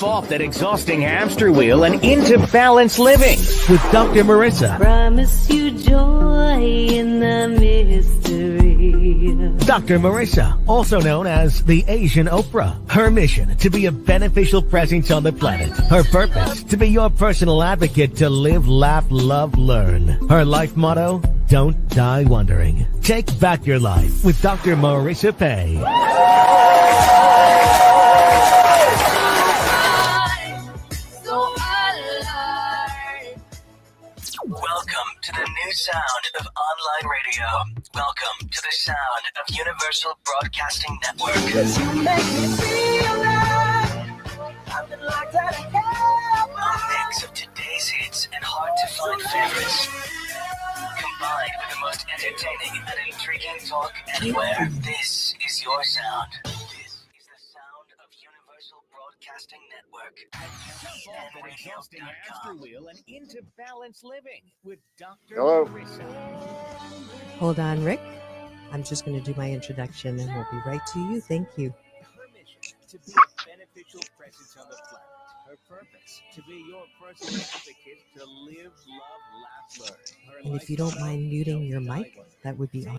Jump off that exhausting hamster wheel and into balanced living with Dr. Marissa. Promise you joy in the mystery. Dr. Marissa, also known as the Asian Oprah. Her mission, to be a beneficial presence on the planet. Her purpose, to be your personal advocate to live, laugh, love, learn. Her life motto, don't die wondering. Take back your life with Dr. Marissa Pei. Welcome to the new sound of online radio. Welcome to the sound of Universal Broadcasting Network. You make me feel like I've been locked out of hell. A mix of today's hits and hard-to-find favorites, combined with the most entertaining and intriguing talk anywhere. This is your sound. This is the sound of Universal Broadcasting Network. Jump off that exhausting hamster wheel and into balanced living with Dr. Hello. Marissa. Hold on, Rick. I'm just going to do my introduction and we'll be right to you. Thank you. Her mission, to be a beneficial presence on the planet. Her purpose, to be your personal advocate to live, love, laugh, learn. Her And if you don't mind muting your mic, that would be awesome.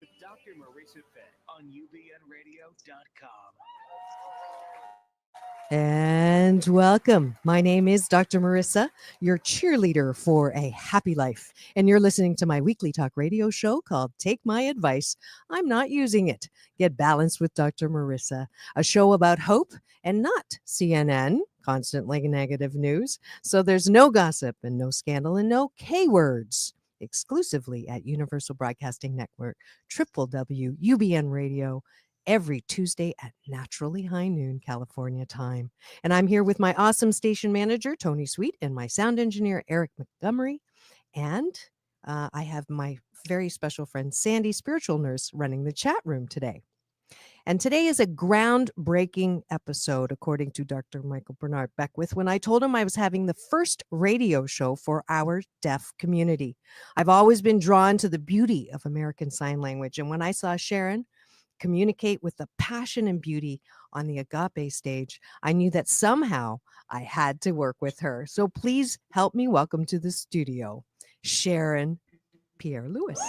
with Dr. Marissa Pei on ubnradio.com. And welcome. My name is Dr. Marissa, your cheerleader for a happy life. And you're listening to my weekly talk radio show called Take My Advice. I'm not using it. Get Balanced with Dr. Marissa, a show about hope and not CNN, constantly negative news. So there's no gossip and no scandal and no K words. Exclusively at Universal Broadcasting Network, WWUBN Radio, every Tuesday at naturally high noon California time. And I'm here with my awesome station manager, Tony Sweet, and my sound engineer, Eric Montgomery. And I have my very special friend, Sandy, spiritual nurse, running the chat room today. And today is a groundbreaking episode, according to Dr. Michael Bernard Beckwith, when I told him I was having the first radio show for our deaf community. I've always been drawn to the beauty of American Sign Language. And when I saw Sharon communicate with the passion and beauty on the Agape stage, I knew that somehow I had to work with her. So please help me welcome to the studio, Sharon Pierre-Louis.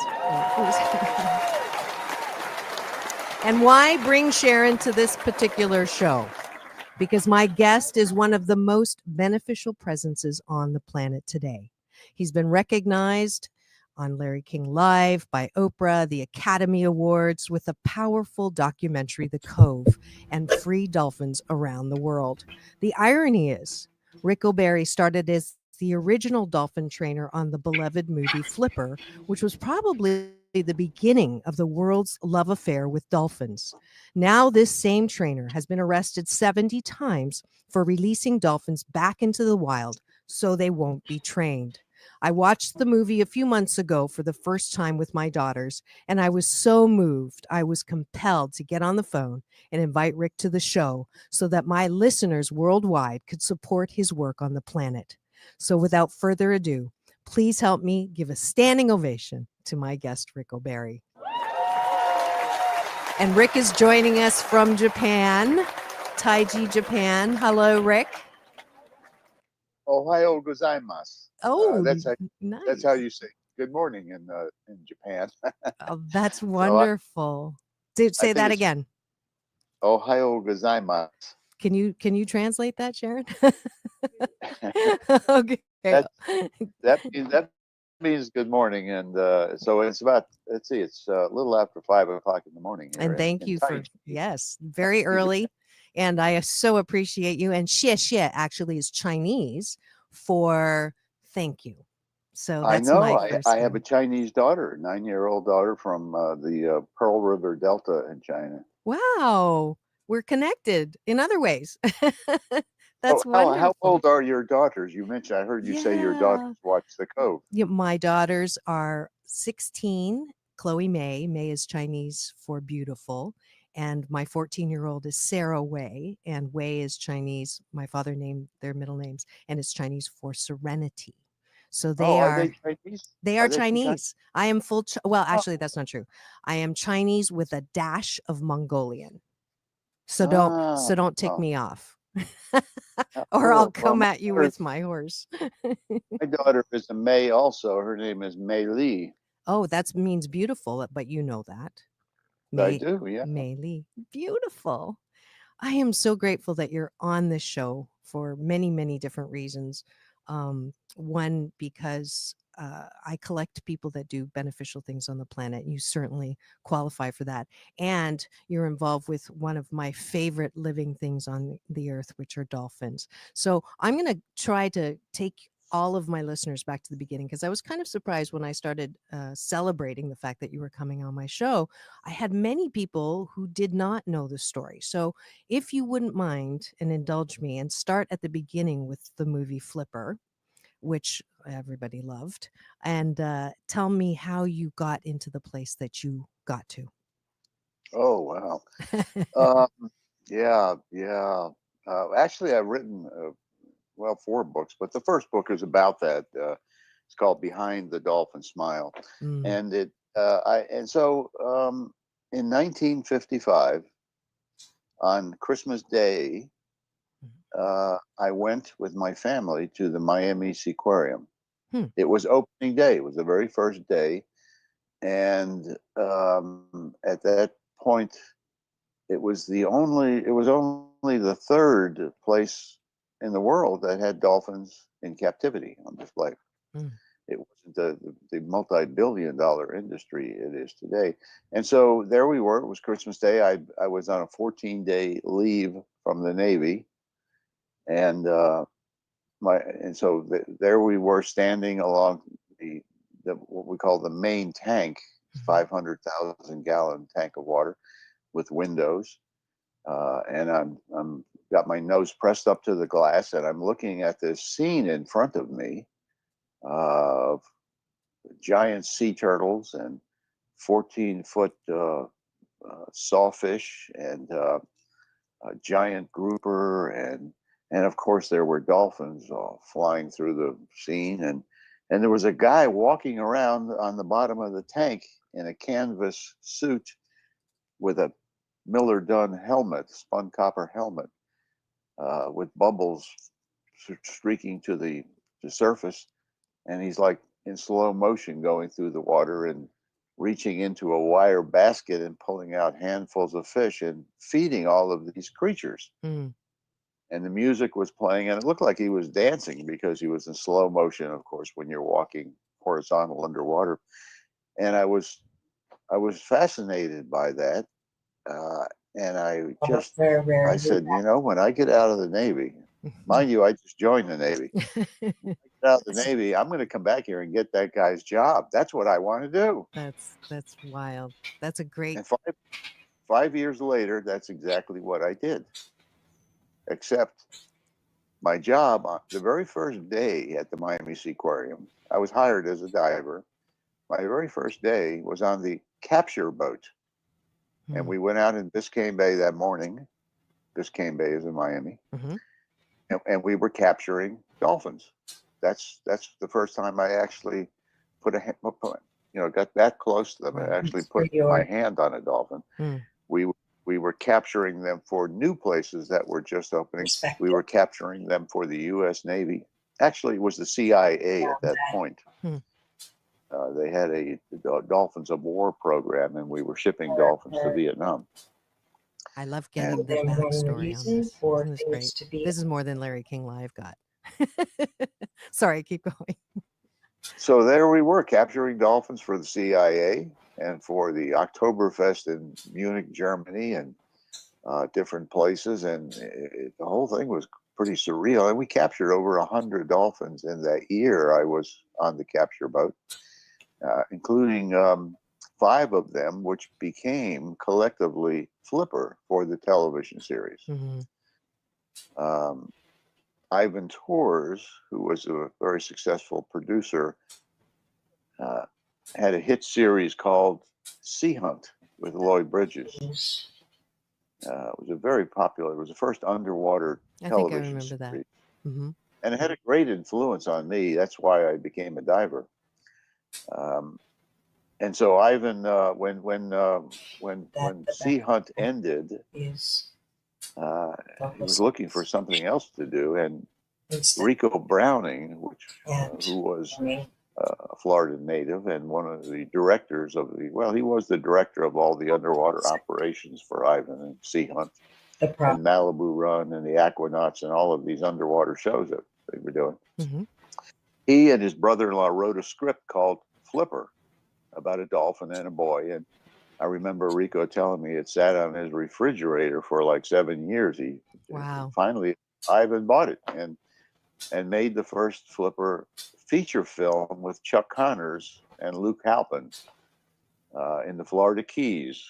And why bring Sharon to this particular show? Because my guest is one of the most beneficial presences on the planet today. He's been recognized on Larry King Live, by Oprah, the Academy Awards, with a powerful documentary, The Cove, and free dolphins around the world. The irony is, Ric O Barry started as the original dolphin trainer on the beloved movie Flipper, which was probably the beginning of the world's love affair with dolphins. Now this same trainer has been arrested 70 times for releasing dolphins back into the wild so they won't be trained. I watched the movie a few months ago for the first time with my daughters, and I was so moved. I was compelled to get on the phone and invite Ric to the show so that my listeners worldwide could support his work on the planet. So without further ado, please help me give a standing ovation to my guest, Ric O Barry. And Ric is joining us from Japan, Taiji, Japan. Hello, Ric. Ohio gozaimasu. Oh, that's nice. how you say good morning in Japan. Oh, that's wonderful. Say that again. Ohio gozaimasu. Can you translate that, Sharon? Okay. That means good morning, and so it's about, let's see, it's a little after 5 o'clock in the morning. And thank you for, yes, very early. And I so appreciate you. And xie xie actually is Chinese for thank you. So that's I have a Chinese daughter, 9-year-old daughter from the Pearl River Delta in China. Wow. We're connected in other ways. That's wonderful. How old are your daughters? You mentioned, I heard you say your daughters watch The Cove. Yeah, my daughters are 16. Chloe May. May is Chinese for beautiful. And my 14-year-old is Sarah Wei. And Wei is Chinese. My father named their middle names. And it's Chinese for serenity. So are they Chinese? They are Chinese. I am full. Well, actually, that's not true. I am Chinese with a dash of Mongolian. So don't tick me off. Or I'll Well, come at you with my horse. my daughter is a May also. Her name is Mei Lee. Oh, that means beautiful, but you know that. I May do, yeah. May Lee. Beautiful. I am so grateful that you're on this show for many, many different reasons. One, because I collect people that do beneficial things on the planet. You certainly qualify for that. And you're involved with one of my favorite living things on the earth, which are dolphins. So I'm going to try to take all of my listeners back to the beginning because I was kind of surprised when I started celebrating the fact that you were coming on my show. I had many people who did not know the story. So if you wouldn't mind and indulge me and start at the beginning with the movie Flipper, which everybody loved, and tell me how you got into the place that you got to. Oh, wow. Yeah, yeah. Actually, I've written, well, 4 books, but the first book is about that. It's called Behind the Dolphin Smile. Mm, And in 1955, on Christmas Day, I went with my family to the Miami Seaquarium. hmm, It was opening day. It was the very first day. And at that point, it was only the third place in the world that had dolphins in captivity on display. mm, It wasn't the multi-billion-dollar industry it is today. And so there we were. It was Christmas Day. I was on a 14-day leave from the Navy, and there we were standing along the what we call the main tank, mhm, 500,000 gallon tank of water with windows, and I'm got my nose pressed up to the glass, and I'm looking at this scene in front of me of giant sea turtles and 14-foot sawfish and a giant grouper, and of course there were dolphins flying through the scene, and there was a guy walking around on the bottom of the tank in a canvas suit with a Miller Dunn helmet, spun copper helmet, with bubbles streaking to the surface, and he's like in slow motion going through the water and reaching into a wire basket and pulling out handfuls of fish and feeding all of these creatures. mm. And the music was playing, and it looked like he was dancing because he was in slow motion, of course, when you're walking horizontal underwater. And I was fascinated by that. Uh, and I said, when I get out of the Navy, mind you, I just joined the Navy. Out of the Navy, I'm going to come back here and get that guy's job. That's what I want to do. That's wild. That's a great. And 5 years later, that's exactly what I did. Except my job on the very first day at the Miami Seaquarium, I was hired as a diver. My very first day was on the capture boat. And Mm, we went out in Biscayne Bay that morning. Biscayne Bay is in Miami. mhm. And we were capturing dolphins. That's the first time I actually got that close to them. Wow. I actually put my hand on a dolphin. Mm, We were capturing them for new places that were just opening. We were capturing them for the U.S. Navy. Actually, it was the CIA at that point. Hmm. They had a Dolphins of War program, and we were shipping dolphins to Vietnam. I love getting the backstory on this. Isn't this great? This is more than Larry King Live got. Sorry, keep going. So there we were capturing dolphins for the CIA and for the Oktoberfest in Munich, Germany, and different places. And the whole thing was pretty surreal. And we captured over 100 dolphins in that year I was on the capture boat, including 5 of them, which became collectively Flipper for the television series. Mhm. Ivan Tors, who was a very successful producer, had a hit series called Sea Hunt with Lloyd Bridges. It was a very popular. It was the first underwater I think I television remember that. series, Hmm. and it had a great influence on me. That's why I became a diver. And so Ivan, when Sea Hunt ended, he was looking for something else to do, and Rico Browning, who was a Florida native and one of the directors of he was the director of all the underwater operations for Ivan and Sea Hunt and Malibu Run and the Aquanauts and all of these underwater shows that they were doing. Mm-hmm. He and his brother-in-law wrote a script called Flipper about a dolphin and a boy. And I remember Rico telling me it sat on his refrigerator for like 7 years. Wow. Finally, Ivan bought it and made the first Flipper feature film with Chuck Connors and Luke Halpin in the Florida Keys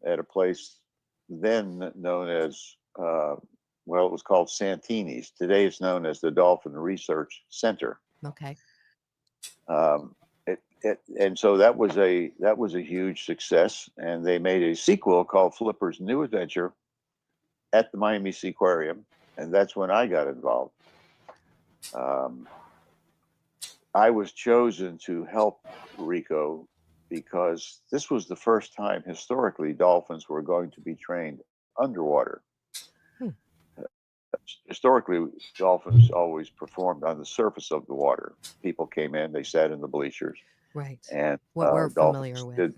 at a place then known as, it was called Santini's. Today it's known as the Dolphin Research Center. Okay. And so that was a huge success, and they made a sequel called Flipper's New Adventure at the Miami Seaquarium, and that's when I got involved. I was chosen to help Rico because this was the first time historically dolphins were going to be trained underwater. Historically, dolphins always performed on the surface of the water. People came in, they sat in the bleachers. Right. And what we're familiar dolphins with.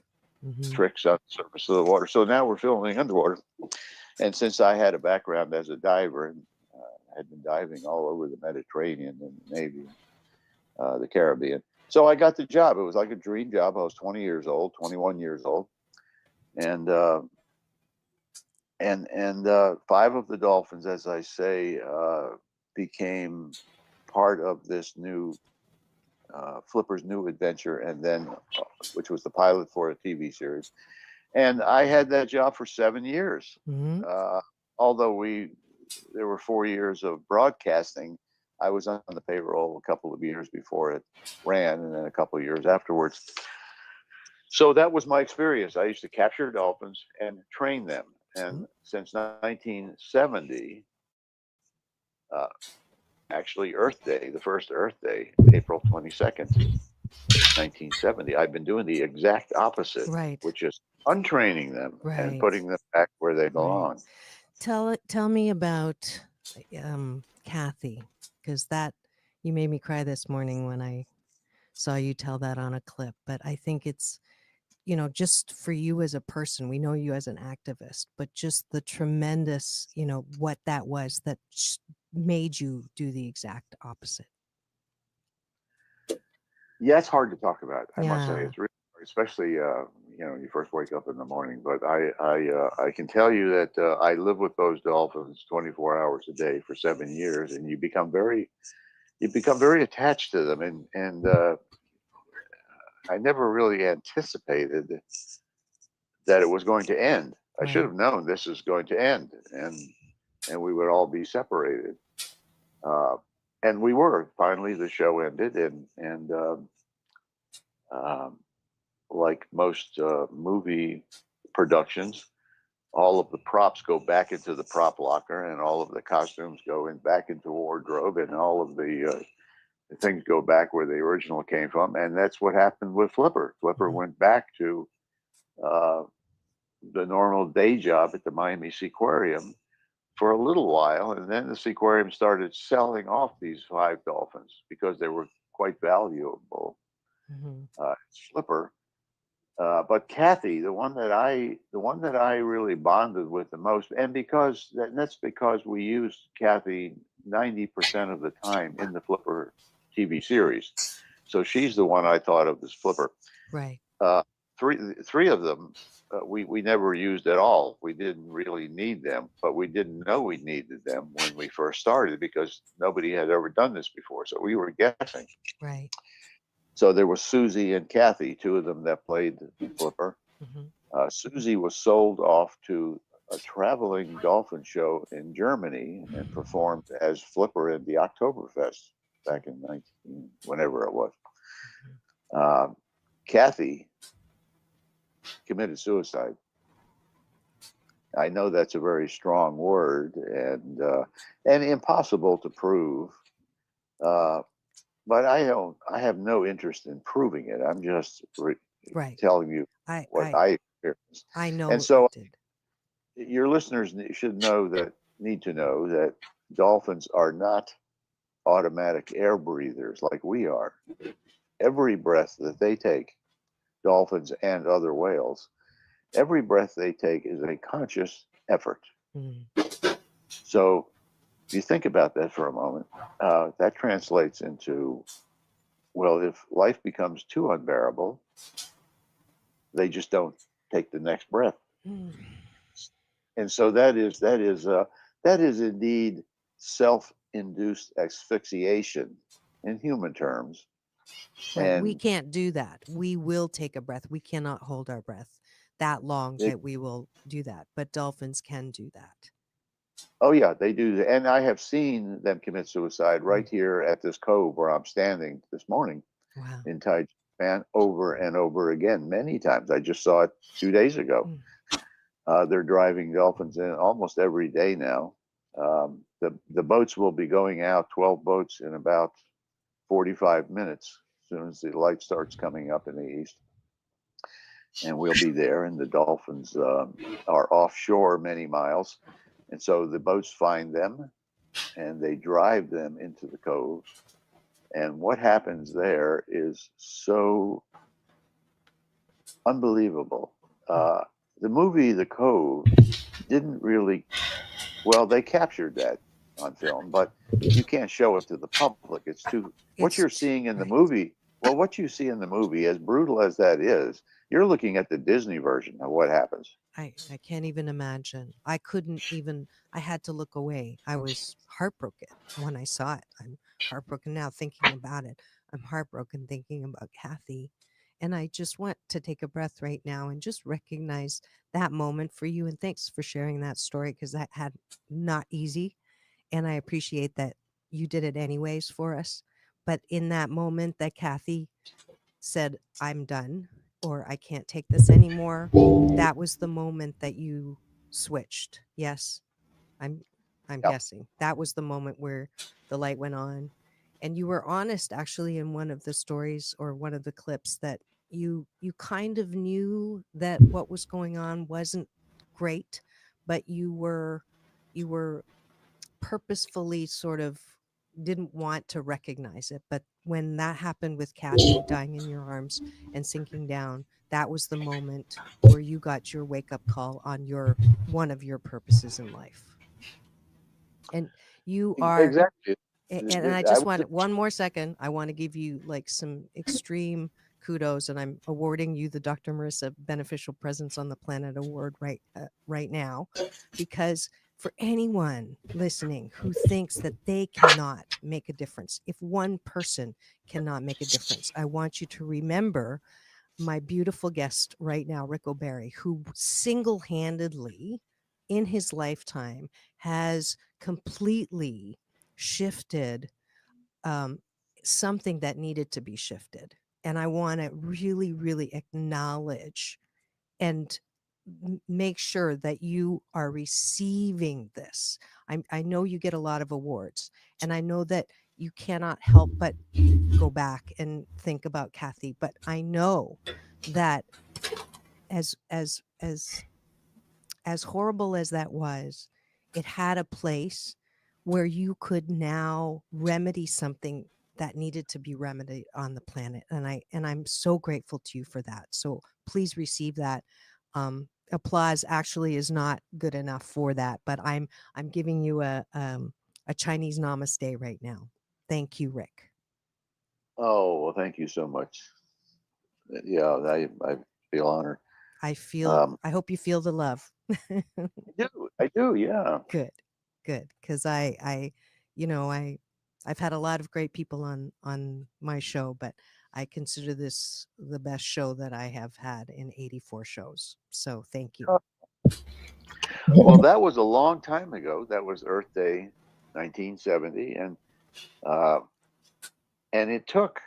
did tricks on the surface of the water. So now we're filming underwater. And since I had a background as a diver and had been diving all over the Mediterranean and the Navy, the Caribbean, so I got the job. It was like a dream job. I was 21 years old. And 5 of the dolphins, as I say, became part of this new Flipper's New Adventure, and then which was the pilot for a TV series. And I had that job for 7 years. Mm-hmm. Although there were 4 years of broadcasting, I was on the payroll a couple of years before it ran, and then a couple of years afterwards. So that was my experience. I used to capture dolphins and train them. And since 1970, actually Earth Day, the first Earth Day, April 22nd, 1970, I've been doing the exact opposite, which is untraining them and putting them back where they belong. Tell me about Kathy, because you made me cry this morning when I saw you tell that on a clip. But I think it's, just for you as a person, we know you as an activist, but just the tremendous, what that was that made you do the exact opposite. Yeah, it's hard to talk about. I must say, it's really hard, especially you first wake up in the morning. But I can tell you that I lived with those dolphins 24 hours a day for 7 years, and you become very attached to them, and I never really anticipated that it was going to end. I should have known this is going to end, and we would all be separated. And we were. Finally, the show ended, and like most movie productions, all of the props go back into the prop locker, and all of the costumes go back into wardrobe, and all of the things go back where the original came from. And that's what happened with Flipper. Flipper went back to the normal day job at the Miami Seaquarium for a little while, and then the Seaquarium started selling off these 5 dolphins because they were quite valuable. Flipper, but Kathy, the one that I really bonded with the most, and that's because we used Kathy 90% of the time in the Flipper TV series, so she's the one I thought of as Flipper. Right. Three of them we never used at all. We didn't really need them, but we didn't know we needed them when we first started because nobody had ever done this before. So we were guessing. Right. So there was Susie and Kathy, 2 of them that played Flipper. Susie was sold off to a traveling dolphin show in Germany and performed as Flipper at the Oktoberfest back in whenever it was. Kathy committed suicide. I know that's a very strong word and impossible to prove, but I have no interest in proving it. I'm just telling you what I experienced. I know. And so your listeners should know that need to know that dolphins are not automatic air breathers like we are. Every breath that they take, dolphins and other whales, every breath they take is a conscious effort. Mm. So if you think about that for a moment, that translates into, well, if life becomes too unbearable, they just don't take the next breath. Mm. And so that is indeed self-induced asphyxiation in human terms. Right. We And can't do that. We will take a breath. We cannot hold our breath that long it, that we will do that. But dolphins can do that. oh yeah, they do. And I have seen them commit suicide right Mm. here at this cove where I'm standing this morning Wow. in Taiji Japan over and over again, many times. I just saw it 2 days ago. Mm. They're driving dolphins in almost every day now. The boats will be going out, 12 boats in about 45 minutes, as soon as the light starts coming up in the east. And we'll be there, and the dolphins are offshore many miles. And so the boats find them and they drive them into the cove. And what happens there is so unbelievable. The movie The Cove didn't really, well, they captured that on film, but you can't show it to the public. It's too, what you're seeing in the Right. movie, well, what you see in the movie, as brutal as that is, you're looking at the Disney version of what happens. I can't even imagine. I couldn't even, I had to look away. I was heartbroken when I saw it. I'm heartbroken now thinking about it. I'm heartbroken thinking about Kathy. And I just want to take a breath right now and just recognize that moment for you. And thanks for sharing that story because that had not easy. And I appreciate that you did it anyways for us. But in that moment that Kathy said, I'm done, or I can't take this anymore, that was the moment that you switched. Yes, I'm I'm Yeah. guessing. That was the moment where the light went on. And you were honest actually in one of the stories or one of the clips that you kind of knew that what was going on wasn't great, but you were purposefully sort of didn't want to recognize it. But when that happened with Kathy dying in your arms and sinking down, that was the moment where you got your wake up call on your one of your purposes in life. And you are, Exactly. and I I just was, want one more second. I want to give you like some extreme kudos, and I'm awarding you the Dr. Marissa Beneficial Presence on the Planet Award right now, because for anyone listening who thinks that they cannot make a difference, if one person cannot make a difference, I want you to remember my beautiful guest right now, Ric OBarry, who single-handedly in his lifetime has completely shifted um, something that needed to be shifted. And I want to really, really acknowledge and make sure that you are receiving this. I know you get a lot of awards, and I know that you cannot help but go back and think about Kathy. But I know that as as as as horrible as that was, it had a place where you could now remedy something that needed to be remedied on the planet. And I'm so grateful to you for that. So please receive that. Applause actually is not good enough for that, but I'm giving you a Chinese namaste right now. Thank you, Ric. oh, well, thank you so much. Yeah, I feel honored. I hope you feel the love. I do, yeah. Good, good. Because you know, I've had a lot of great people on my show, but I consider this the best show that I have had in 84 shows. So thank you. Well, that was a long time ago. That was Earth Day, 1970, uh, and it took,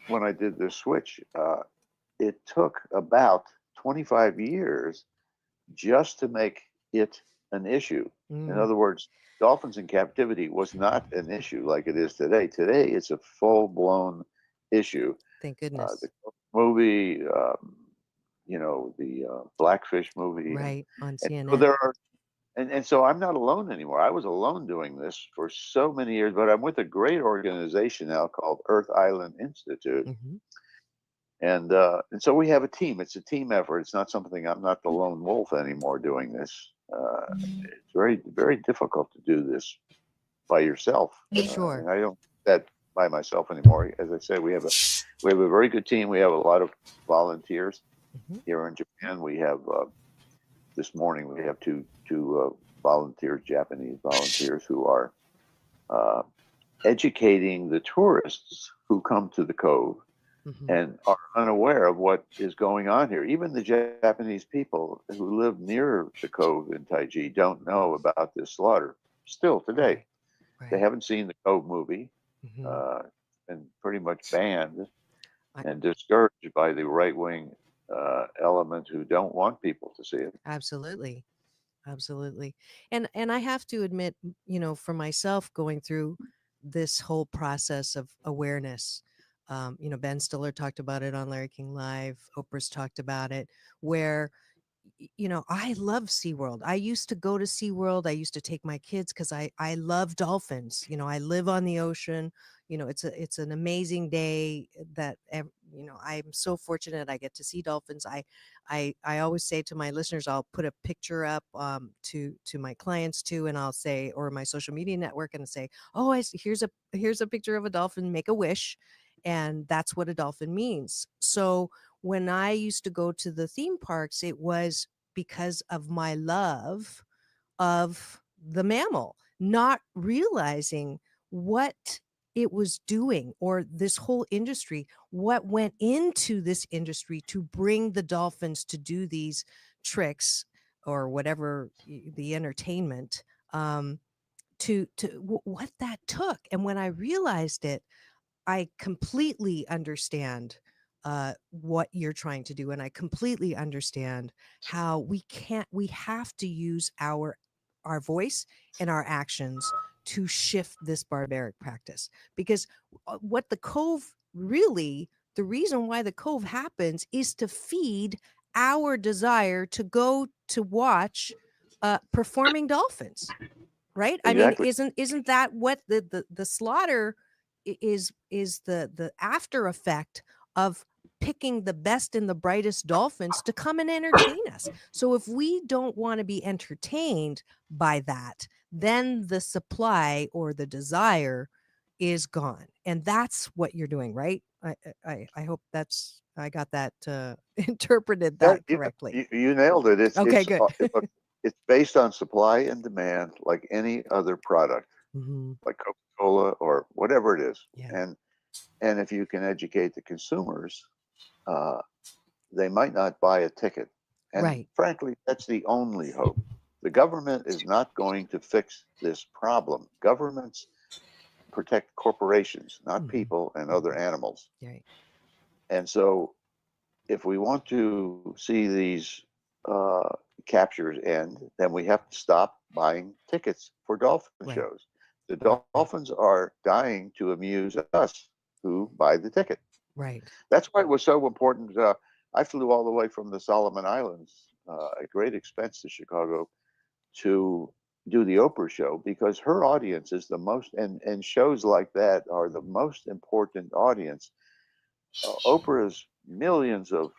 when I did this switch, it took about 25 years just to make it an issue. In Mm, other words, dolphins in captivity was not an issue like it is today. Today, it's a full-blown issue. thank The goodness. movie, the Blackfish movie, Right on and so CNN. and so I'm not alone anymore. I was alone doing this for so many years, but I'm with a great organization now called Earth Island Institute. Hmm. And so we have a team. It's a team effort. It's not something, I'm not the lone wolf anymore doing this. It's very, very difficult to do this by yourself. Sure. And I don't do that by myself anymore. As I said, we have a very good team. We have a lot of volunteers Hmm. here in Japan. We have this morning we have two volunteers, Japanese volunteers, who are educating the tourists who come to the Cove Hmm. and are unaware of what is going on here. Even the Japanese people who live near the Cove in Taiji don't know about this slaughter still today. Right. They Right. haven't seen the Cove movie, Hmm. and pretty much banned I, and discouraged by the right wing element who don't want people to see it. absolutely. Absolutely. And I have to admit, for myself going through this whole process of awareness, Ben Stiller talked about it on Larry King Live, Oprah's talked about it, where I love SeaWorld. I used to go to SeaWorld. I used to take my kids because I love dolphins. I live on the ocean. It's an amazing day I'm so fortunate I get to see dolphins. I always say to my listeners, I'll put a picture up to my clients too, and I'll say, or my social media network, and say, oh, here's a picture of a dolphin, make a wish. And that's what a dolphin means. So when I used to go to the theme parks, it was because of my love of the mammal, not realizing what it was doing, or this whole industry, what went into this industry to bring the dolphins to do these tricks or whatever the entertainment, what that took. And when I realized it, I completely understand what you're trying to do, and I completely understand how we have to use our voice and our actions to shift this barbaric practice. Because what the Cove really, the reason why the Cove happens is to feed our desire to go to watch performing dolphins, right? I mean, Exactly. isn't that what the slaughter is the after effect of picking the best and the brightest dolphins to come and entertain us? So if we don't want to be entertained by that, then the supply or the desire is gone. And that's what you're doing, right? I hope I got that interpreted That that correctly. you nailed it. Okay, good. Look, it's based on supply and demand, like any other product, Hmm. like Coca-Cola or whatever it is. Yeah. And if you can educate the consumers, uh, they might not buy a ticket. And Right. frankly, that's the only hope. The government is not going to fix this problem. Governments protect corporations, not Hmm. people and other animals. Right. And so, if we want to see these uh, captures end, then we have to stop buying tickets for dolphin Right. shows. The Right. dolphins are dying to amuse us who buy the ticket. Right. That's why it was so important. I flew all the way from the Solomon Islands at great expense to Chicago to do the Oprah show, because her audience is the most, and shows like that are the most important audience. Oprah's millions of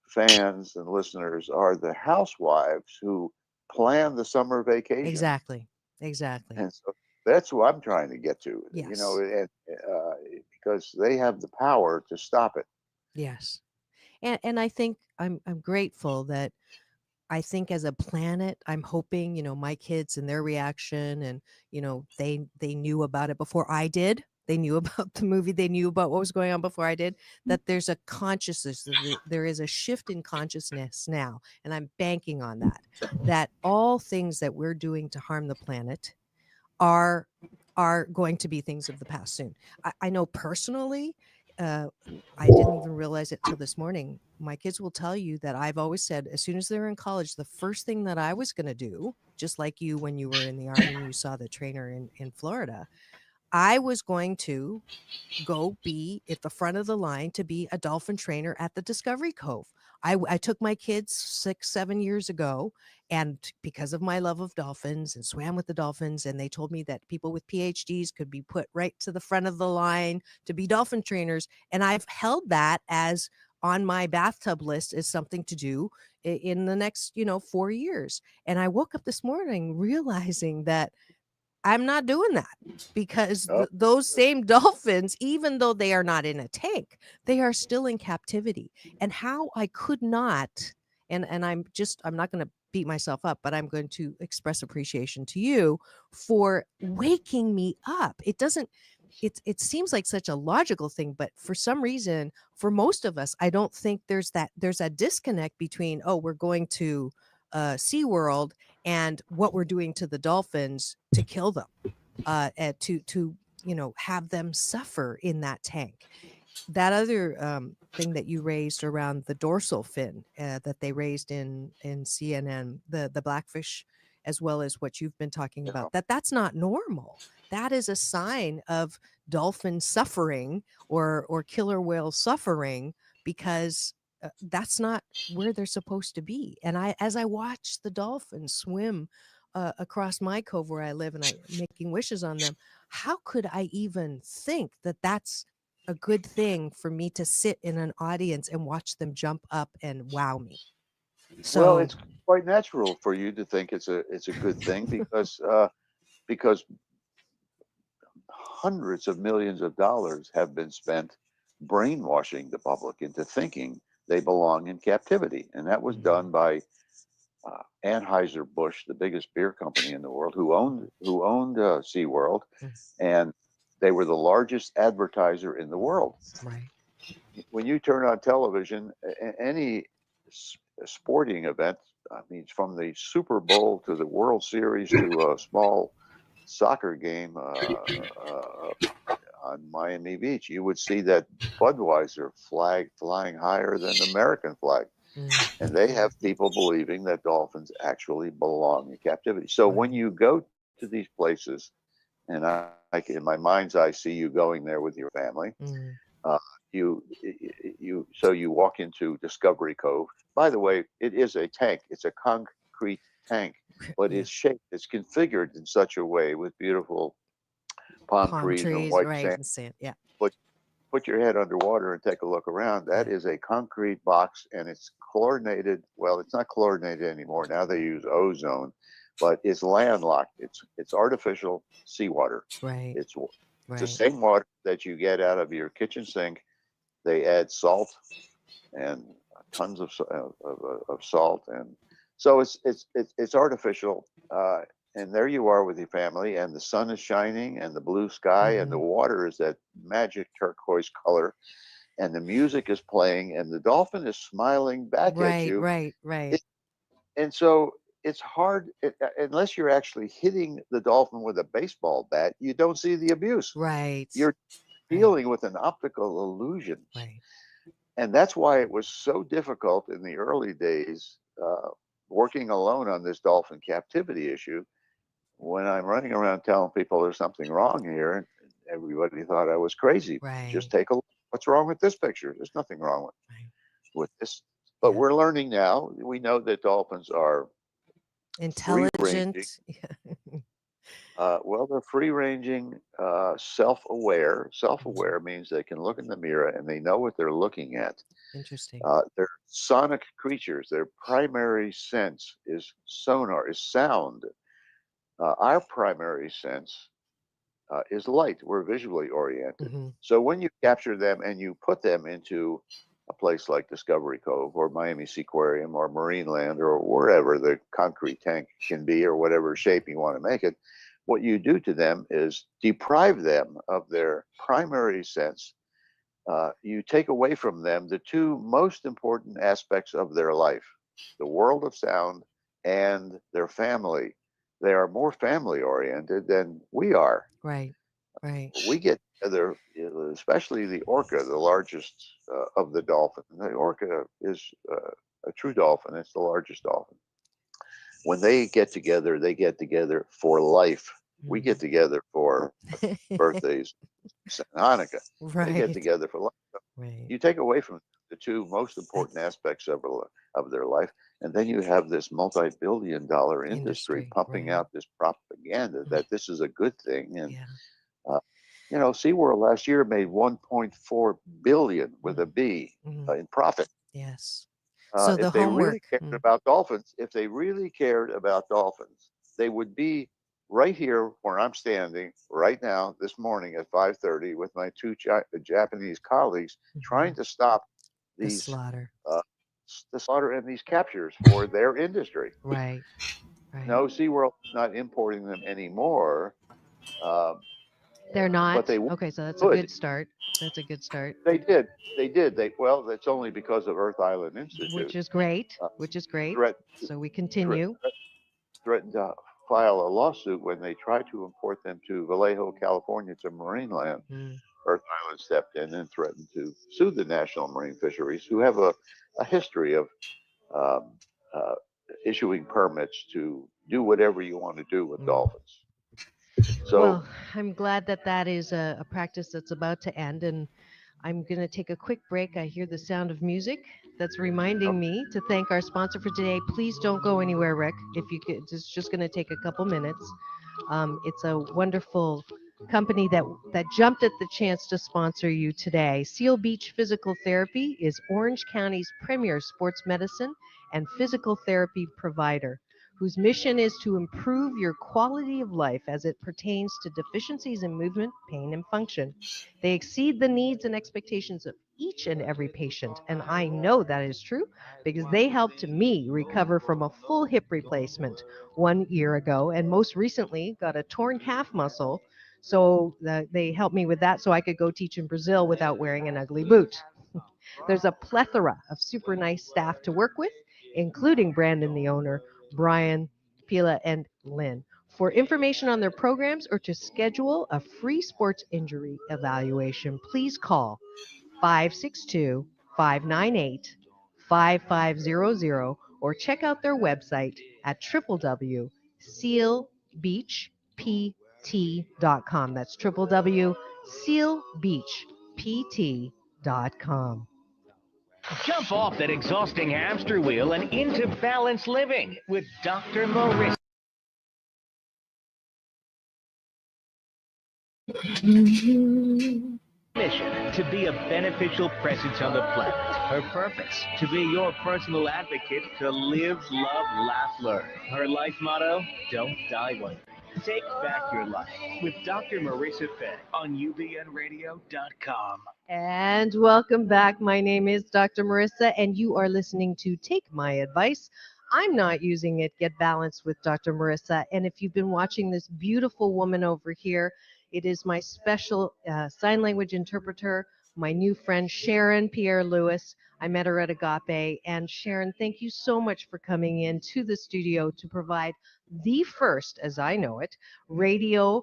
fans and listeners are the housewives who plan the summer vacation. Exactly. Exactly. And so that's what I'm trying to get to, Yes. and, because they have the power to stop it. Yes. And I think I'm grateful that I think as a planet, I'm hoping, my kids and their reaction, and, they knew about it before I did. They knew about the movie. They knew about what was going on before I did, that there's a consciousness, there is a shift in consciousness now. And I'm banking on that all things that we're doing to harm the planet are going to be things of the past soon. I know personally, uh, I didn't even realize it till this morning. My kids will tell you that I've always said, as soon as they're in college, the first thing that I was going to do, just like you when you were in the army and you saw the trainer in Florida, I was going to go be at the front of the line to be a dolphin trainer at the Discovery Cove. I took my kids 6, 7 years ago, and because of my love of dolphins and swam with the dolphins, and they told me that people with PhDs could be put right to the front of the line to be dolphin trainers. And I've held that as on my bathtub list as something to do in the next, 4 years. And I woke up this morning realizing that I'm not doing that because Oh, those same dolphins, even though they are not in a tank, they are still in captivity. And how I could not, and I'm not going to beat myself up, but I'm going to express appreciation to you for waking me up. It doesn't, it seems like such a logical thing, but for some reason, for most of us, I don't think there's a disconnect between, oh, we're going to SeaWorld and what we're doing to the dolphins to kill them, to have them suffer in that tank. That other thing that you raised around the dorsal fin that they raised in CNN, the blackfish, as well as what you've been talking yeah. about, that's not normal. That is a sign of dolphin suffering or killer whale suffering because that's not where they're supposed to be. And as I watch the dolphins swim across my cove where I live, and I'm making wishes on them, how could I even think that that's a good thing for me to sit in an audience and watch them jump up and wow me? Well, So it's quite natural for you to think it's a good thing because hundreds of millions of dollars have been spent brainwashing the public into thinking they belong in captivity, and that was Mhm. done by Anheuser-Busch, the biggest beer company in the world, who owned SeaWorld, Mm, and they were the largest advertiser in the world. right. When you turn on television, any sporting event, I mean, from the Super Bowl to the World Series to a small soccer game on Miami Beach, you would see that Budweiser flag flying higher than the American flag. Mm, And they have people believing that dolphins actually belong in captivity. So when right. you go to these places, and in my mind's eye, see you going there with your family, Mm, uh, you walk into Discovery Cove. By the way, it is a tank. It's a concrete tank, but yeah. it's configured in such a way with beautiful palm Palm trees and trees, white right, sand. and sand. Yeah. But put your head underwater and take a look around. That Yeah. is a concrete box, and it's chlorinated. Well, it's not chlorinated anymore. Now they use ozone, but it's landlocked. It's artificial seawater. Right. It's the Right. same water that you get out of your kitchen sink. They add salt and tons of salt, and so it's artificial. And there you are with your family, and the sun is shining, and the blue sky, and the Hmm. water is that magic turquoise color, and the music is playing, and the dolphin is smiling back at Right. you. Right. Right. It, and so it's hard unless you're actually hitting the dolphin with a baseball bat. You don't see the abuse. Right. You're Right. dealing with an optical illusion, Right. and that's why it was so difficult in the early days working alone on this dolphin captivity issue. When I'm running around telling people there's something wrong here, and everybody thought I was crazy. Just Right. take a look. What's wrong with this picture? There's nothing wrong Right. with this. But Yeah. we're learning now. We know that dolphins are free ranging. Intelligent. Yeah. Well, they're free ranging, self aware. Self Mhm. aware means they can look in the mirror and they know what they're looking at. Interesting. They're sonic creatures. Their primary sense is sonar, is sound. Our primary sense is light. We're visually oriented. Hmm. So when you capture them and you put them into a place like Discovery Cove or Miami Seaquarium or Marineland or wherever the concrete tank can be or whatever shape you want to make it, what you do to them is deprive them of their primary sense. You take away from them the two most important aspects of their life, the world of sound and their family. They are more family oriented than we are. Right. Right. We get together, especially the orca, the largest of the dolphin. The orca is a true dolphin, it's the largest dolphin. When they get together for life. We get together for birthdays and Hanukkah. They get Right. together for life. Right. You take away from the two most important aspects of their life, and then you have this multi-billion-dollar industry Industry. pumping Right. out this propaganda that this is a good thing. And Yeah. uh, SeaWorld last year made 1.4 billion with a B Mm. in profit. Yes. So the If they homework. really cared about dolphins, they would be right here where I'm standing right now this morning at 5:30 with my two Japanese colleagues trying to stop The these slaughter. uh, the slaughter and these captures for their industry. Right. Right. No, SeaWorld is not importing them anymore, um, They're but not. they Okay, so that's a would. good start. That's a good start. They did. They did. Well, that's only because of Earth Island Institute Which is great. uh, Which is great. threat, So we threat, continue. threatened to file a lawsuit when they tried to import them to Vallejo, California, to Marineland. Mm. Earth Island stepped in and threatened to sue the National Marine Fisheries, who have a history of um, uh, issuing permits to do whatever you want to do with Mm. dolphins. So, Well, I'm glad that that is a practice that's about to end, and I'm going to take a quick break. I hear the sound of music that's reminding me to thank our sponsor for today. Please don't go anywhere, Rick. If you could, it's just going to take a couple minutes. It's a wonderful company that jumped at the chance to sponsor you today. Seal Beach Physical Therapy is Orange County's premier sports medicine and physical therapy provider, whose mission is to improve your quality of life as it pertains to deficiencies in movement, pain, and function. They exceed the needs and expectations of each and every patient, and I know that is true because they helped me recover from a full hip replacement 1 year ago, and most recently got a torn calf muscle. So they helped me with that so I could go teach in Brazil without wearing an ugly boot. There's a plethora of super nice staff to work with, including Brandon, the owner, Brian, Pila, and Lynn. For information on their programs or to schedule a free sports injury evaluation, please call 562 598 5500 or check out their website at www.sealbeachpt.com. That's www.sealbeachpt.com. Jump off that exhausting hamster wheel and into balanced living with Dr. Marissa. Mission to be a beneficial presence on the planet. Her purpose to be your personal advocate to live, love, laugh, learn. Her life motto: don't die wondering. Take back your life with Dr. Marissa Fay on ubnradio.com. And welcome back. My name is Dr. Marissa, and you are listening to Take My Advice. I'm not using it. Get balanced with Dr. Marissa. And if you've been watching this beautiful woman over here, it is my special sign language interpreter, my new friend Sharon Pierre Lewis. I met her at Agape. And Sharon, thank you so much for coming in to the studio to provide the first, as I know it, radio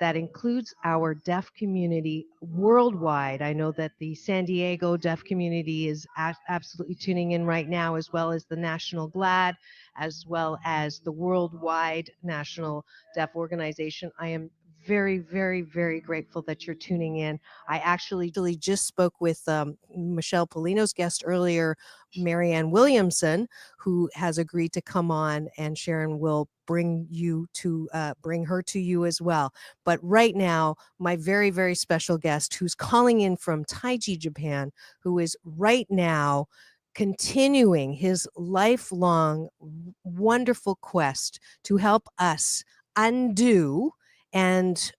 that includes our deaf community worldwide. I know that the San Diego deaf community is absolutely tuning in right now, as well as the National GLAD, as well as the worldwide National Deaf Organization. I am very, very, very grateful that you're tuning in. I actually just spoke with Michelle Polino's guest earlier, Marianne Williamson, who has agreed to come on, and Sharon will bring her to you as well. But right now, my very, very special guest who's calling in from Taiji, Japan, who is right now continuing his lifelong wonderful quest to help us undo and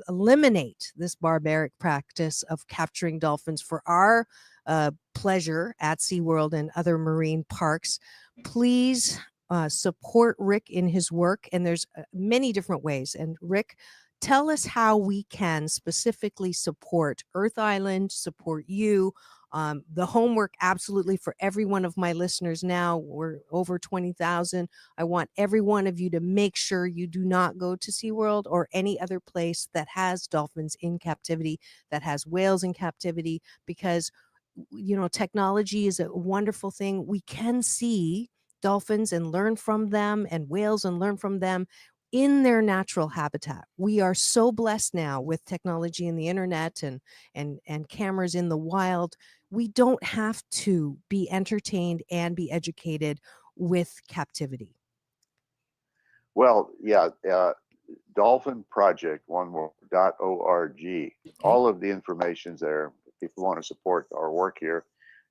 eliminate this barbaric practice of capturing dolphins for our pleasure at SeaWorld and other marine parks. Please support Ric in his work, and there's many different ways. And Ric, tell us how we can specifically support Earth Island, support you. The homework, absolutely, for every one of my listeners now, we're over 20,000. I want every one of you to make sure you do not go to SeaWorld or any other place that has dolphins in captivity, that has whales in captivity, because technology is a wonderful thing. We can see dolphins and learn from them, and whales and learn from them. in their natural habitat. We are so blessed now with technology and the internet and cameras in the wild. We don't have to be entertained and be educated with captivity. Well, yeah, Dolphin Project, one word, .org. All of the information's there. If people want to support our work here,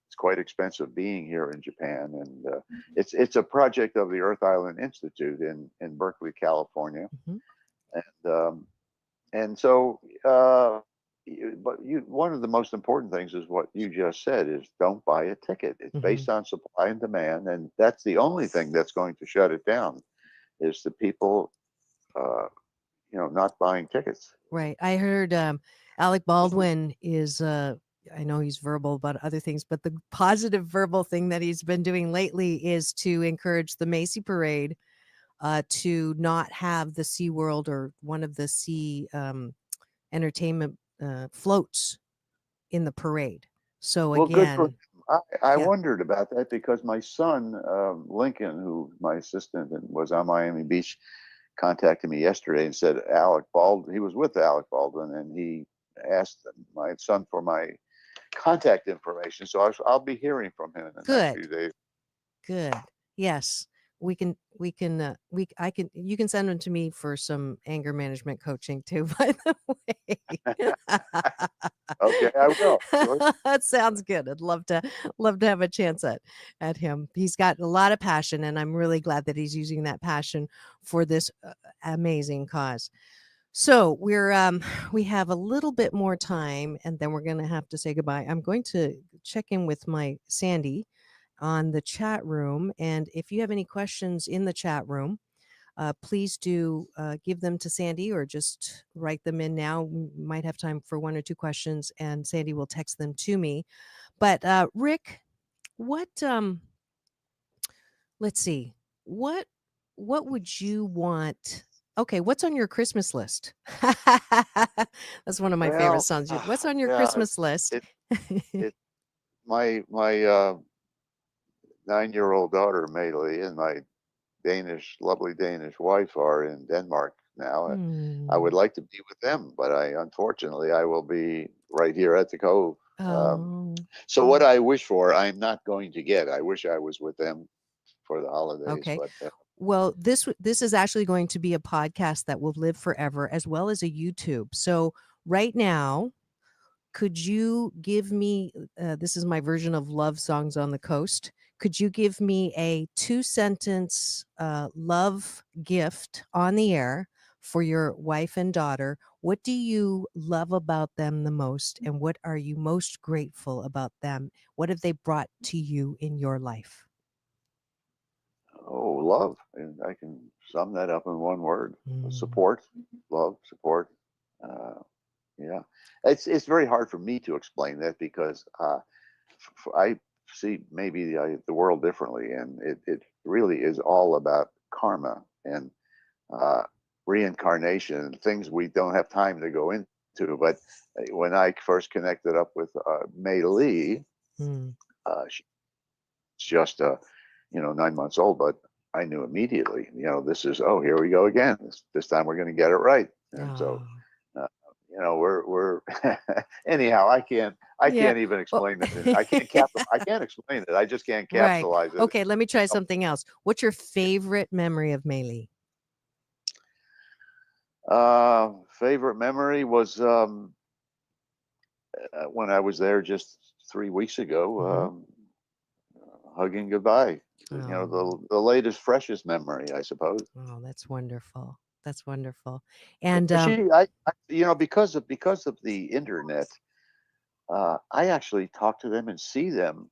it's quite expensive being here in Japan, and it's a project of the Earth Island Institute in Berkeley, California, Mhm. and so. But one of the most important things is what you just said: is don't buy a ticket. It's Mhm. based on supply and demand, and that's the only thing that's going to shut it down. Is the people, not buying tickets. Right. I heard Alec Baldwin is, I know he's verbal about other things, but the positive verbal thing that he's been doing lately is to encourage the Macy Parade to not have the Sea World or one of the sea entertainment floats in the parade. So Well, good for him. again, I yeah, wondered about that because my son, Lincoln, who my assistant and was on Miami Beach, contacted me yesterday and said Alec Baldwin, he was with Alec Baldwin, and he asked my son for my contact information. So I'll be hearing from him in the next good. few days. Good. Yes. We I can you can send them to me for some anger management coaching too, by the way. Okay, I will. Sure. That sounds good. I'd love to have a chance at him. He's got a lot of passion, and I'm really glad that he's using that passion for this amazing cause. So we have a little bit more time, and then we're going to have to say goodbye. I'm going to check in with my Sandy on the chat room, and if you have any questions in the chat room, please do give them to Sandy or just write them in now. We might have time for one or two questions, and Sandy will text them to me. But Ric, what let's see, what what would you want? Okay, what's on your Christmas list? That's one of my favorite Well, songs. What's on your yeah, Christmas list? it it my 9-year-old daughter Maylee and my lovely Danish wife are in Denmark now. I Hmm. would like to be with them, but unfortunately I will be right here at the Cove. Oh, So what I wish for, I'm not going to get. I wish I was with them for the holidays, okay. but Well, this is actually going to be a podcast that will live forever, as well as a YouTube. So right now, could you give me? This is my version of Love Songs on the Coast. Could you give me a 2-sentence love gift on the air for your wife and daughter? What do you love about them the most, and what are you most grateful about them? What have they brought to you in your life? oh, love, and I can sum that up in one word: Mm, support, love, support. Uh, yeah, it's very hard for me to explain that because I see maybe the world differently, and it really is all about karma and uh, reincarnation, things we don't have time to go into. But when I first connected up with Mei Lee, mm. she's just 9 months old, but I knew immediately. This is, oh, here we go again. This time we're going to get it right. And so Oh. we're anyhow. I Yeah. can't even Oh. explain it. I can't explain it. I just can't Right. capsulize it. Okay, let me try something else. What's your favorite memory of Meili? Favorite memory was when I was there just 3 weeks Hmm. ago, hugging goodbye. Oh, The latest, freshest memory, I suppose. oh, that's wonderful. That's wonderful. And Because of the internet, I actually talk to them and see them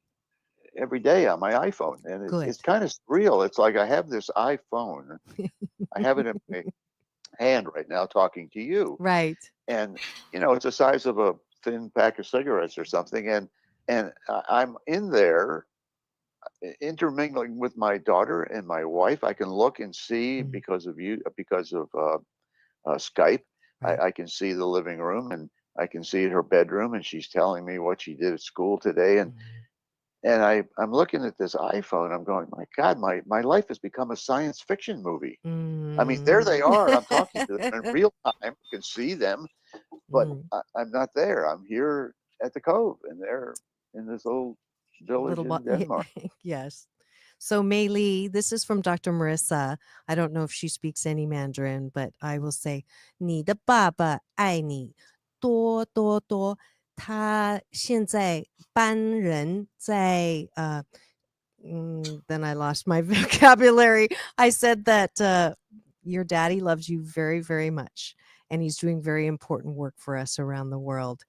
every day on my iPhone, and it's good. kind of surreal. It's like I have this iPhone, I have it in my hand right now, talking to you, Right. and it's the size of a thin pack of cigarettes or something, and I'm in there intermingling with my daughter and my wife. I can look and see Mm, because of Skype. right. I can see the living room, and I can see her bedroom, and she's telling me what she did at school today, Mm, and I'm looking at this iPhone. I'm going, my God, my life has become a science fiction movie. I mean, there they are. I'm talking to them in real time. I can see them, but I'm not there. I'm here at the Cove, and they're in this little village in Denmark. Yes. So Mei Li, this is from Dr. Marissa. I don't know if she speaks any Mandarin, but I will say, 你的爸爸爱你多多多。他现在帮人在then I lost my vocabulary. I said that your daddy loves you very, very much, and he's doing very important work for us around the world,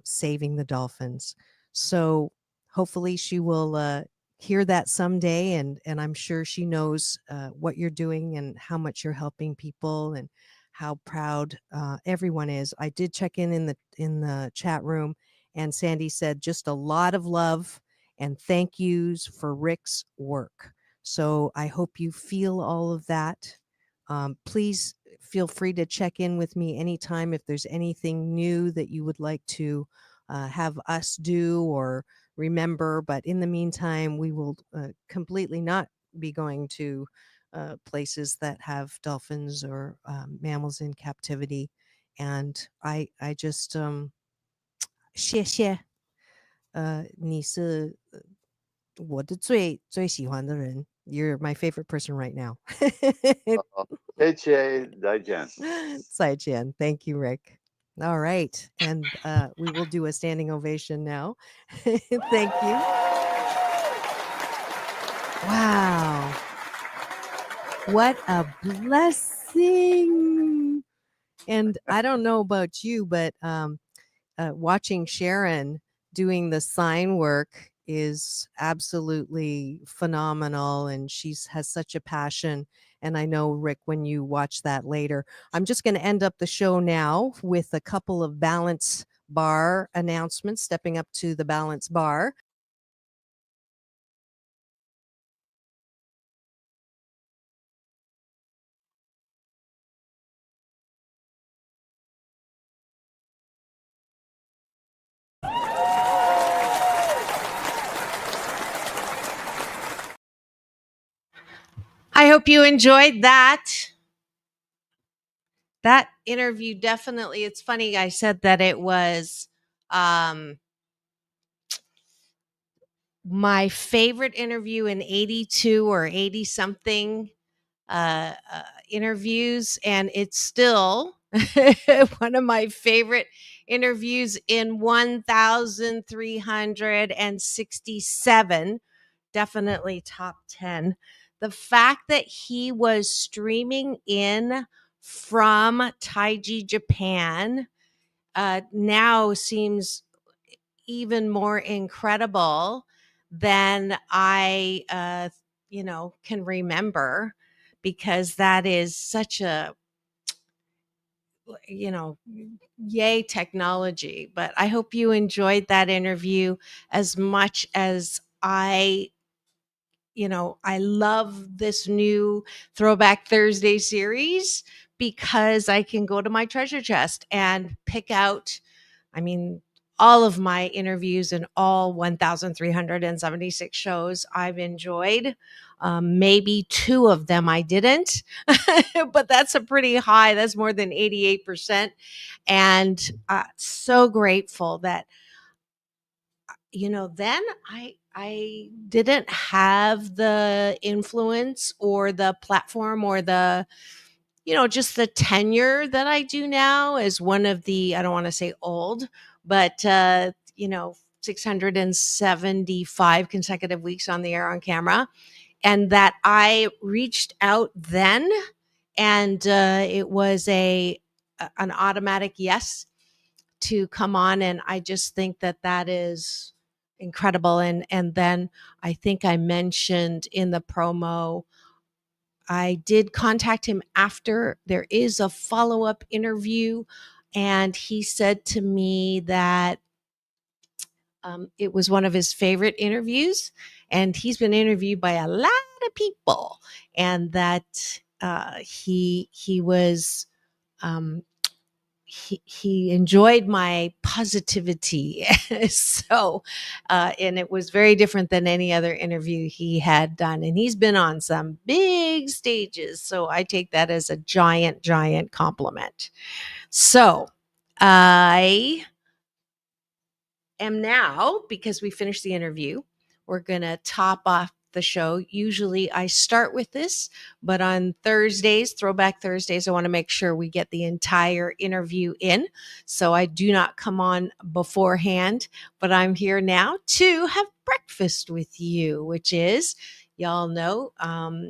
saving the dolphins. So hopefully she will hear that someday, and I'm sure she knows what you're doing and how much you're helping people and how proud everyone is. I did check in the chat room, and Sandy said just a lot of love and thank yous for Ric's work. So I hope you feel all of that. Please feel free to check in with me anytime if there's anything new that you would like to have us do or remember. But in the meantime, we will completely not be going to places that have dolphins or mammals in captivity. And I just 谢谢你是我的最最喜欢的人. You're my favorite person right now. 谢谢再见. 再见. Thank you, Ric. All right. And we will do a standing ovation now. Thank you. Wow. What a blessing. And I don't know about you, but watching Sharon doing the sign work is absolutely phenomenal, and has such a passion. And I know, Ric, when you watch that later, I'm just going to end up the show now with a couple of balance bar announcements. Stepping up to the balance bar. I hope you enjoyed that. That interview definitely, it's funny, I said that it was my favorite interview in 82 or 80 something interviews, and it's still one of my favorite interviews in 1367, definitely top 10. The fact that he was streaming in from Taiji, Japan, now seems even more incredible than I, can remember, because that is such a, yay technology. But I hope you enjoyed that interview as much as I love this new Throwback Thursday series, because I can go to my treasure chest and pick out, all of my interviews and all 1,376 shows I've enjoyed. Maybe 2 of them I didn't, but that's a pretty high. That's more than 88%. And so grateful that, then I didn't have the influence or the platform or the, just the tenure that I do now as one of the, I don't want to say old, but, 675 consecutive weeks on the air on camera. And that I reached out then, and it was an automatic yes to come on. And I just think that is incredible. And then I think I mentioned in the promo, I did contact him after. There is a follow-up interview, and he said to me that it was one of his favorite interviews, and he's been interviewed by a lot of people, and that he was he enjoyed my positivity. So, and it was very different than any other interview he had done. And he's been on some big stages. So I take that as a giant, giant compliment. So I am now, because we finished the interview, we're going to top off the show. Usually I start with this, but on Thursdays, Throwback Thursdays, I want to make sure we get the entire interview in. So I do not come on beforehand, but I'm here now to have breakfast with you, which is, y'all know,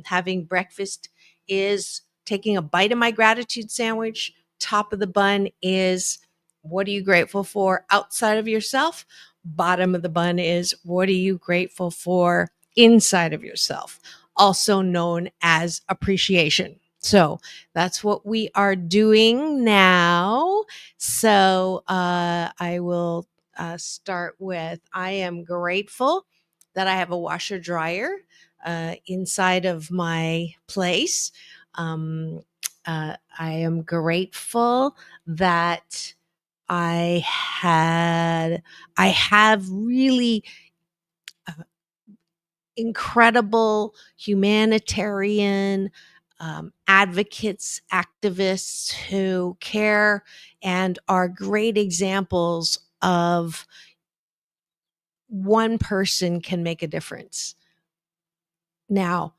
having breakfast is taking a bite of my gratitude sandwich. Top of the bun is, what are you grateful for outside of yourself? Bottom of the bun is, what are you grateful for inside of yourself? Also known as appreciation. So that's what we are doing now. So I will start with, I am grateful that I have a washer dryer inside of my place. I am grateful that I have really incredible humanitarian advocates, activists who care and are great examples of one person can make a difference. Now,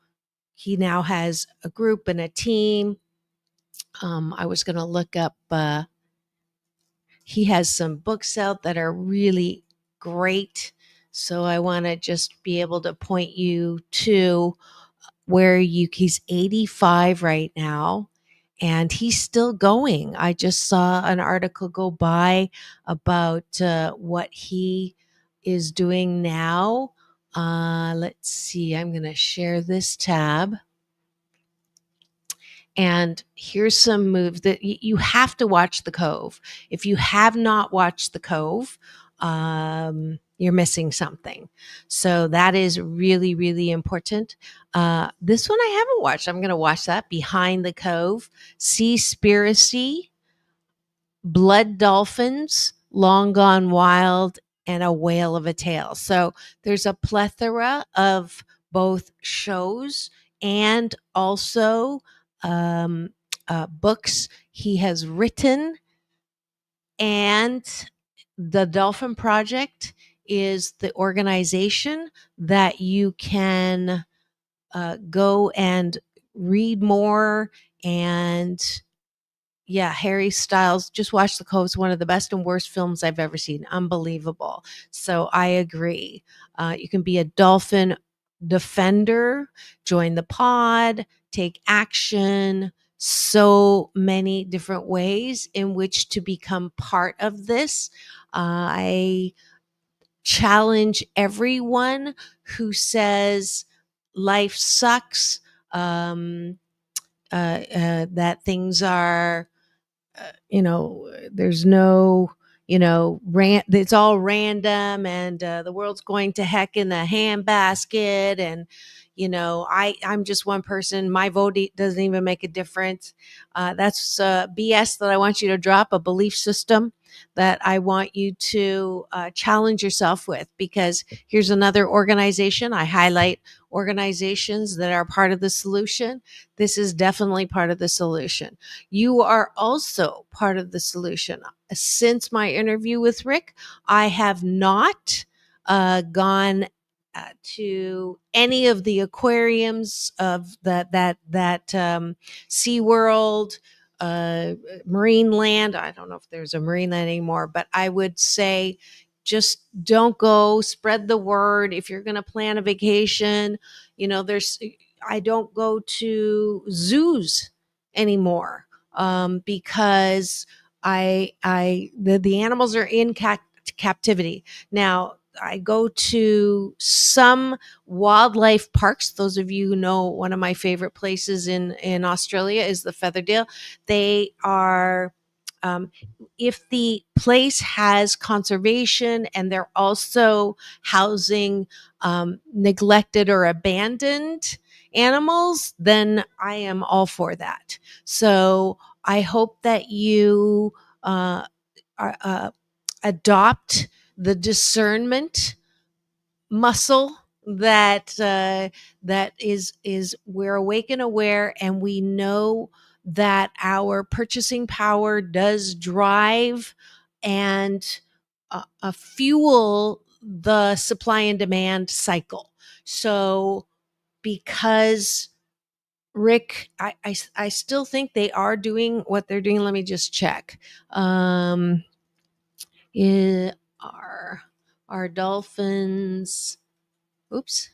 he now has a group and a team. I was going to look up, he has some books out that are really great. So I want to just be able to point you to where he's 85 right now and he's still going. I just saw an article go by about what he is doing now. Let's see, I'm going to share this tab. And here's some moves that you have to watch The Cove. If you have not watched The Cove, you're missing something. So that is really, really important. This one I haven't watched. I'm going to watch that. Behind the Cove, Seaspiracy, Blood Dolphins, Long Gone Wild, and A Whale of a Tale. So there's a plethora of both shows and also books he has written. And the Dolphin Project is the organization that you can go and read more. And yeah, Harry Styles, just watch The Cove. It's one of the best and worst films I've ever seen. Unbelievable. So I agree. You can be a dolphin defender, join the pod, take action. So many different ways in which to become part of this. I challenge everyone who says life sucks, that things are, there's no, it's all random and the world's going to heck in a handbasket. And, I'm just one person. My vote doesn't even make a difference. That's BS that I want you to drop, a belief system that I want you to challenge yourself with, because here's another organization. I highlight organizations that are part of the solution. This is definitely part of the solution. You are also part of the solution. Since my interview with Ric, I have not gone to any of the aquariums of that SeaWorld, Marine Land. I don't know if there's a Marine Land anymore, but I would say just don't go. Spread the word. If you're going to plan a vacation, I don't go to zoos anymore because the animals are in captivity. Now, I go to some wildlife parks. Those of you who know, one of my favorite places in Australia is the Featherdale. They are, if the place has conservation and they're also housing neglected or abandoned animals, then I am all for that. So I hope that you uh, adopt the discernment muscle that is we're awake and aware, and we know that our purchasing power does drive and fuel the supply and demand cycle. So because Ric, I still think they are doing what they're doing. Let me just check. Yeah, are dolphins, oops,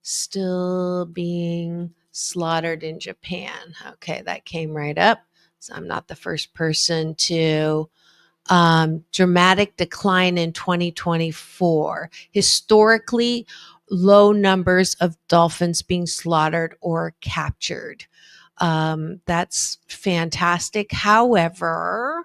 still being slaughtered in Japan? Okay, that came right up. So I'm not the first person to dramatic decline in 2024. Historically low numbers of dolphins being slaughtered or captured. That's fantastic. However,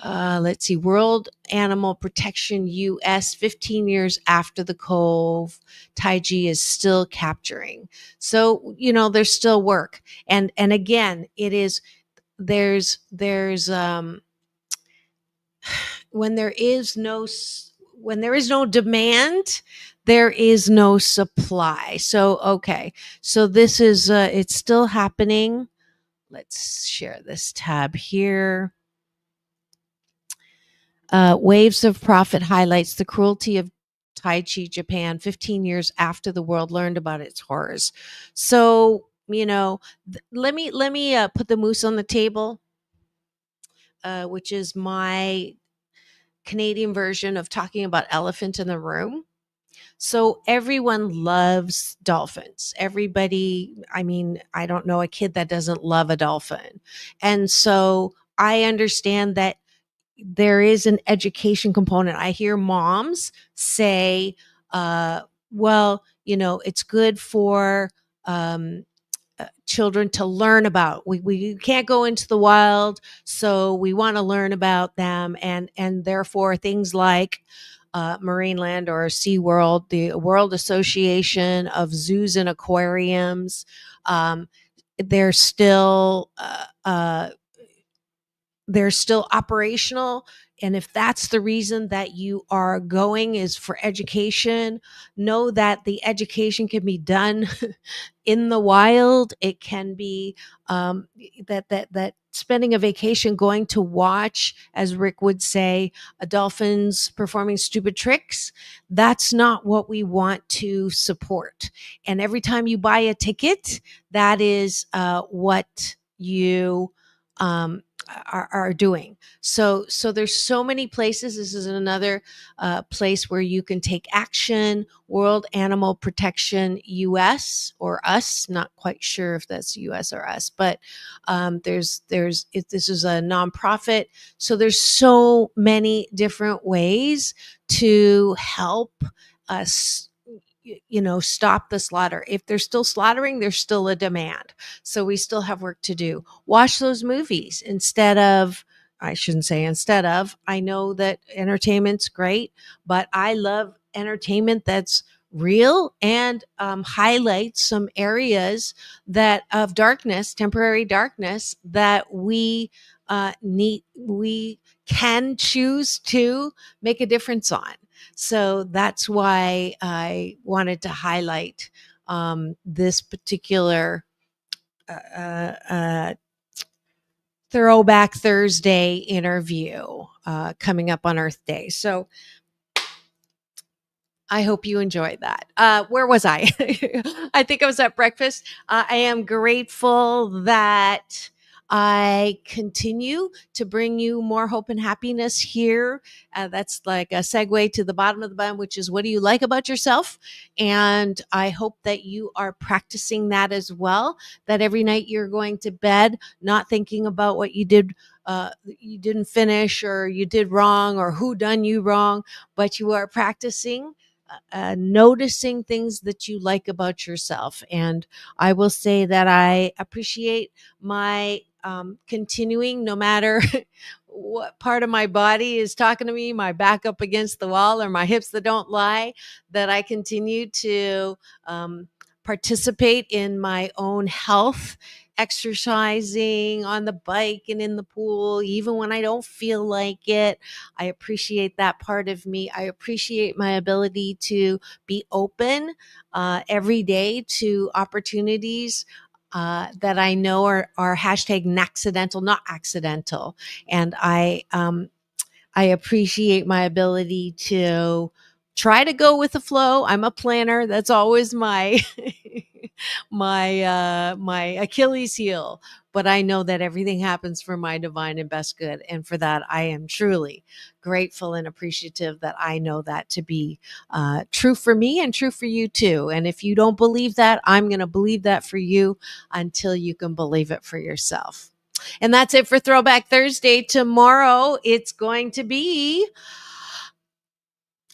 let's see, World Animal Protection US, 15 years after the Cove, Taiji is still capturing. So, there's still work. And again, it is, there's when there is no demand, there is no supply. So, okay. So this is, it's still happening. Let's share this tab here. Waves of Profit highlights the cruelty of Taiji Japan 15 years after the world learned about its horrors. So, let me put the moose on the table, which is my Canadian version of talking about elephant in the room. So everyone loves dolphins. Everybody, I don't know a kid that doesn't love a dolphin. And so I understand that there is an education component. I hear moms say, well, it's good for children to learn about. We can't go into the wild, so we want to learn about them, and therefore things like Marineland or SeaWorld, the World Association of Zoos and Aquariums, they're still operational. And if that's the reason that you are going is for education, know that the education can be done in the wild. It can be that spending a vacation going to watch, as Ric would say, a dolphins performing stupid tricks. That's not what we want to support. And every time you buy a ticket, that is what you are doing. So there's so many places. This is another place where you can take action. World Animal Protection US or us, not quite sure if that's US or us, but this is a nonprofit. So there's so many different ways to help us stop the slaughter. If they're still slaughtering, there's still a demand. So we still have work to do. Watch those movies I know that entertainment's great, but I love entertainment that's real and highlights some areas of darkness, temporary darkness, that we can choose to make a difference on. So that's why I wanted to highlight this particular Throwback Thursday interview coming up on Earth Day. So I hope you enjoyed that. Where was I? I think I was at breakfast. I am grateful that I continue to bring you more hope and happiness here. That's like a segue to the bottom of the bun, which is, what do you like about yourself? And I hope that you are practicing that as well, that every night you're going to bed not thinking about what you didn't finish or you did wrong or who done you wrong, but you are practicing noticing things that you like about yourself. And I will say that I appreciate my continuing, no matter what part of my body is talking to me, my back up against the wall or my hips that don't lie, that I continue to participate in my own health exercising on the bike and in the pool, even when I don't feel like it. I appreciate that part of me. I appreciate my ability to be open every day to opportunities that I know are hashtag accidental, not accidental. And I appreciate my ability to try to go with the flow. I'm a planner. That's always my my Achilles heel. But I know that everything happens for my divine and best good. And for that, I am truly grateful and appreciative that I know that to be true for me and true for you too. And if you don't believe that, I'm going to believe that for you until you can believe it for yourself. And that's it for Throwback Thursday. Tomorrow, it's going to be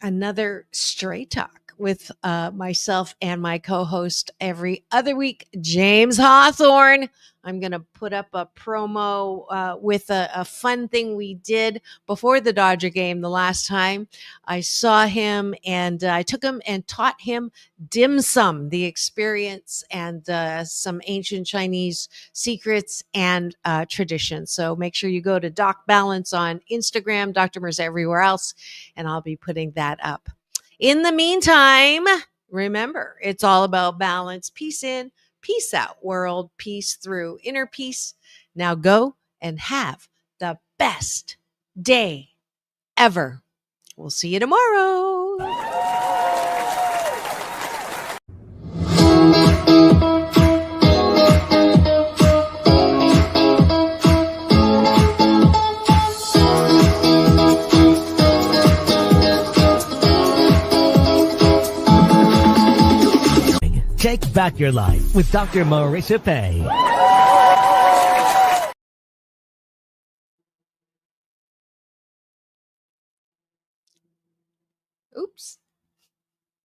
another Straight Talk with myself and my co-host every other week, James Hawthorne. I'm going to put up a promo with a fun thing we did before the Dodger game the last time. I saw him and I took him and taught him dim sum, the experience, and some ancient Chinese secrets and traditions. So make sure you go to Doc Balance on Instagram, Dr. Marissa everywhere else, and I'll be putting that up. In the meantime, remember, it's all about balance. Peace in, peace out, world. Peace through, inner peace. Now go and have the best day ever. We'll see you tomorrow. Take back your life with Dr. Marissa Pay. Oops.